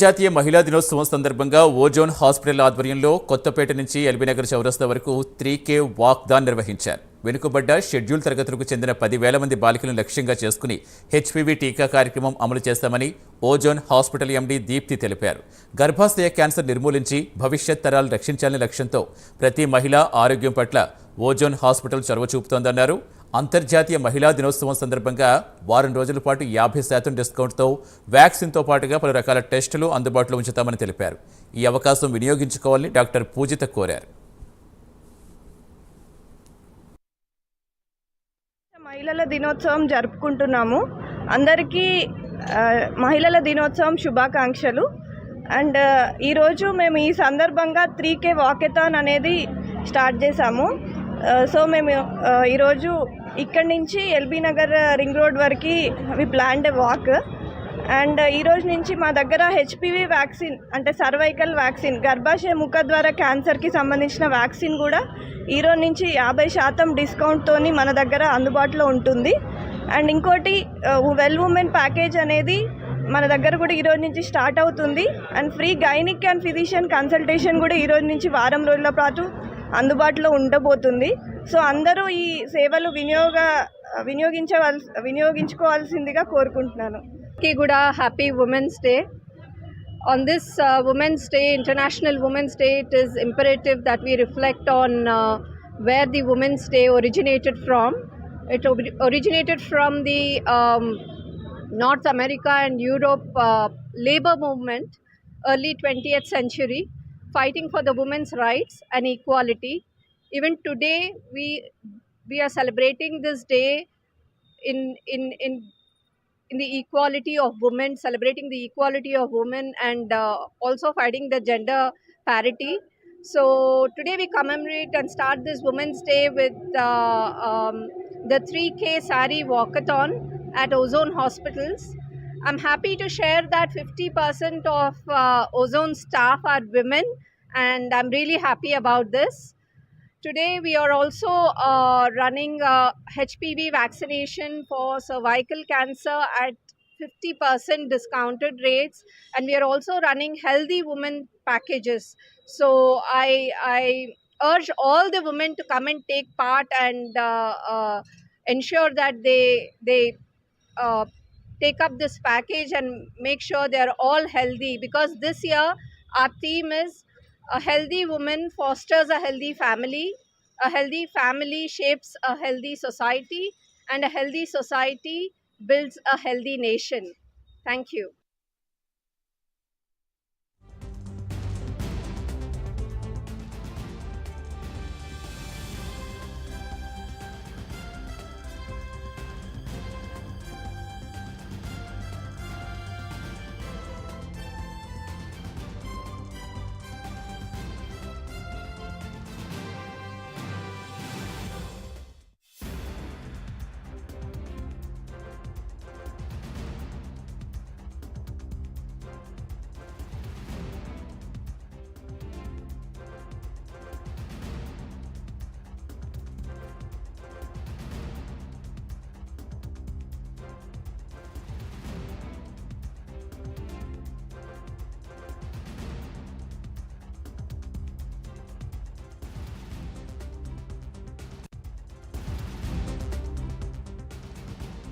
జాతీయ మహిళా దినోత్సవం సందర్భంగా ఓజోన్ హాస్పిటల్ ఆధ్వర్యంలో కొత్తపేట నుంచి ఎల్బీనగర్ చౌరస్తా వరకు 3K వాక్ థాన్ నిర్వహించారు. వెనుకబడ్డ షెడ్యూల్ తరగతులకు చెందిన 10,000 మంది బాలికలను లక్ష్యంగా చేసుకుని హెచ్పివి టీకా కార్యక్రమం అమలు చేస్తామని ఓజోన్ హాస్పిటల్ ఎండీ దీప్తి తెలిపారు. గర్భాశయ క్యాన్సర్ నిర్మూలించి భవిష్యత్ తరాలు రక్షించాలనే లక్ష్యంతో ప్రతి మహిళ ఆరోగ్యం పట్ల ఓజోన్ హాస్పిటల్ చొరవ చూపుతోందన్నారు. అంతర్జాతీయ మహిళా దినోత్సవం సందర్భంగా వారం రోజుల పాటు 50% డిస్కౌంట్తో వ్యాక్సిన్తో పాటుగా పలు రకాల టెస్టులు అందుబాటులో ఉంచుతామని తెలిపారు. ఈ అవకాశం వినియోగించుకోవాలని డాక్టర్ పూజిత కోరారు. మహిళల దినోత్సవం జరుపుకుంటున్నాము. అందరికీ మహిళల దినోత్సవం శుభాకాంక్షలు. అండ్ ఈరోజు మేము ఈ సందర్భంగా 3K వాకెథాన్ అనేది స్టార్ట్ చేశాము. సో మేము ఈరోజు ఇక్కడి నుంచి ఎల్బీనగర్ రింగ్ రోడ్ వరకు వి ప్లాన్డ్ ఎ వాక్. అండ్ ఈరోజు నుంచి మా దగ్గర హెచ్పివి వ్యాక్సిన్ అంటే సర్వైకల్ వ్యాక్సిన్, గర్భాశయ ముఖద్వార క్యాన్సర్కి సంబంధించిన వ్యాక్సిన్ కూడా ఈరోజు నుంచి 50% డిస్కౌంట్తో మన దగ్గర అందుబాటులో ఉంటుంది. అండ్ ఇంకోటి వెల్ ఉమెన్ ప్యాకేజ్ అనేది మన దగ్గర కూడా ఈరోజు నుంచి స్టార్ట్ అవుతుంది. And free gynaec and physician consultation కూడా ఈరోజు నుంచి వారం రోజుల పాటు అందుబాటులో ఉండబోతుంది. సో అందరూ ఈ సేవలు వినియోగించుకోవాల్సిందిగా కోరుకుంటున్నాను. కూడా happy women's day. On this Women's Day, International Women's Day, it is imperative that we reflect on where the Women's Day originated from. It originated from the North America and Europe labor movement, early 20th century, fighting for the women's rights and equality. Even today, we are celebrating this day in the equality of women, celebrating the equality of women, and also fighting the gender parity. So today we commemorate and start this Women's Day with the 3K Sari Walkathon at Ozone Hospitals. I'm happy to share that 50% of Ozone staff are women, and I'm really happy about this. Today we are also running HPV vaccination for cervical cancer at 50% discounted rates, and we are also running healthy women packages. So I urge all the women to come and take part and ensure that they take up this package and make sure they are all healthy, because this year our theme is a healthy woman fosters a healthy family. A healthy family shapes a healthy society, and a healthy society builds a healthy nation. Thank you.